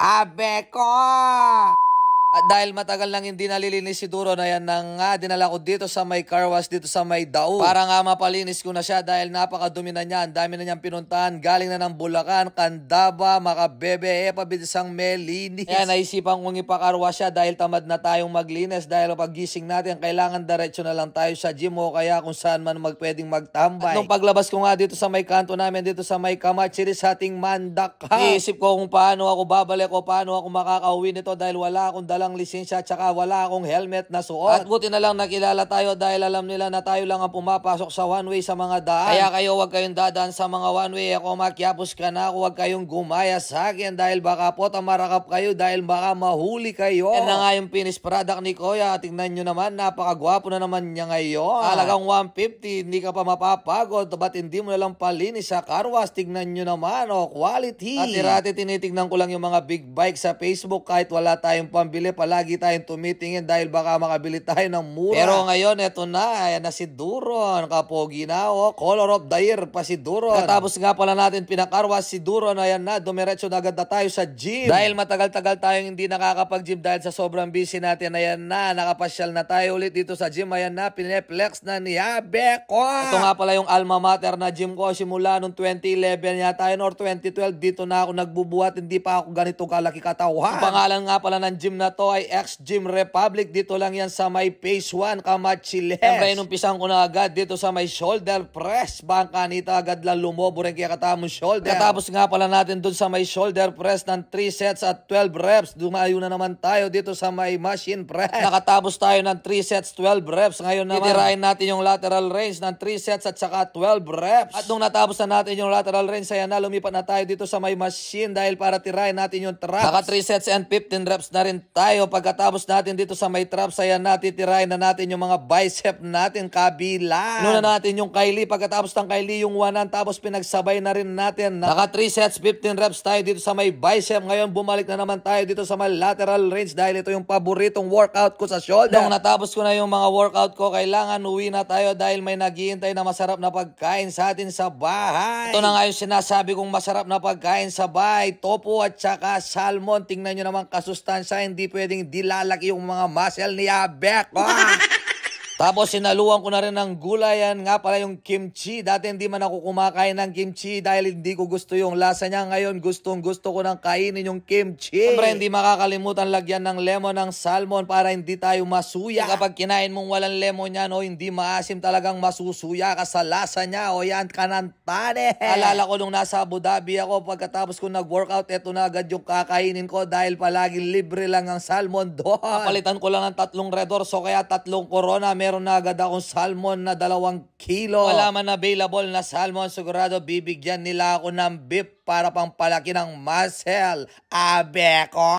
Abe ko! At dahil matagal nang hindi nalilinis si Duro na yan nga dinala ko dito sa may car wash dito sa may Dao. Para nga mapalinis ko na siya dahil napakadumi na niya. Ang dami na niyang pinuntahan. Galing na ng Bulacan, Candaba, Makabebe, pabidisang Melinis. Kaya naisipan kong ipa-car wash siya dahil tamad na tayong maglinis. Dahil paggising natin kailangan diretso na lang tayo sa gym o kaya kung saan man pwedeng magtambay. At nung paglabas ko nga dito sa may kanto namin dito sa may Kamatsiri sa ating Mandak, iisip ko kung paano ako babalik o paano ako makakauwi nito dahil wala akong dalang lisensya tsaka wala akong helmet na suot. At buti na lang nakilala tayo dahil alam nila na tayo lang ang pumapasok sa one way sa mga daan. Kaya kayo huwag kayong dadaan sa mga one way. Ako makyapos ka na ako, huwag kayong gumaya sa akin dahil baka po tamarakap kayo dahil baka mahuli kayo. Yan na nga yung finished product ni Kuya. Tingnan nyo naman, napakagwapo na naman niya ngayon. Halagang 150, hindi ka pa mapapagod. Ba't hindi mo na lang palinis sa car wash? Tingnan nyo naman, quality. At irati tinitignan ko lang yung mga big bike sa Facebook kahit wala tayong pambili. Palagi tayong tumitingin dahil baka makabili tayo ng mura. Pero ngayon, eto na. Ayan na si Duron. Kapogi na, color of the year pa si Duron. Katapos nga pala natin pinakarwas si Duron. Ayan na, dumiretso na agad na tayo sa gym. Dahil matagal-tagal tayong hindi nakakapag-gym dahil sa sobrang busy natin. Ayan na, nakapasyal na tayo ulit dito sa gym. Ayan na, pineflex na ni Abe ko. Ito nga pala yung alma mater na gym ko. Simula nung 2011 yata yun or 2012. Dito na ako nagbubuhat. Hindi pa ako ganito kalaki katawan. Ang pangalan nga pala ng gym na to ay X-Gym Republic. Dito lang yan sa may Phase 1, Kamachiles. Siyempre, inumpisan ko na agad dito sa may shoulder press. Bangka nito agad lang lumobo rin kaya katamong shoulder. Katapos nga pala natin dun sa may shoulder press ng 3 sets at 12 reps. Dumayo na naman tayo dito sa may machine press. Nakatapos tayo ng 3 sets, 12 reps. Ngayon naman, itirahin natin yung lateral range ng 3 sets at saka 12 reps. At nung natapos na natin yung lateral range, ayan na, lumipat na tayo dito sa may machine dahil para tirahin natin yung traps. Naka 3 sets and 15 reps na rin tayo. Pagkatapos natin dito sa may traps, ayan na, titirahin na natin yung mga bicep natin kabila. Nuna natin yung kaili. Pagkatapos ng kaili yung 1 tapos pinagsabay na rin natin. Naka 3 sets, 15 reps tayo dito sa may bicep. Ngayon bumalik na naman tayo dito sa may lateral range dahil ito yung paboritong workout ko sa shoulder. Nung natapos ko na yung mga workout ko, kailangan uwi na tayo dahil may naghihintay na masarap na pagkain sa atin sa bahay. Ito na nga yung sinasabi kong masarap na pagkain sa bahay. Tofu at saka salmon. Tingnan nyo naman kasustansya. Hindi pwedeng dilalaki yung mga muscle ni Abe ko. Tapos sinaluan ko na rin ng gulay. Yan nga pala yung kimchi. Dati hindi man ako kumakain ng kimchi dahil hindi ko gusto yung lasa niya. Ngayon gustong gusto ko nang kainin yung kimchi. Siyempre hindi makakalimutan lagyan ng lemon ng salmon para hindi tayo masuya. Kapag kinain mong walang lemon yan o hindi maasim talagang masusuya ka sa lasa niya o yan kanantane. Alala ko nung nasa Abu Dhabi ako pagkatapos ko nag-workout, eto na agad yung kakainin ko dahil palagi libre lang ang salmon doon. Kapalitan ko lang ng 3 Red Horse o kaya 3 Corona. Meron na agad akong salmon na 2 kilo. Wala man available na salmon, sigurado bibigyan nila ako ng beef para pang palaki ng muscle. Abe ko.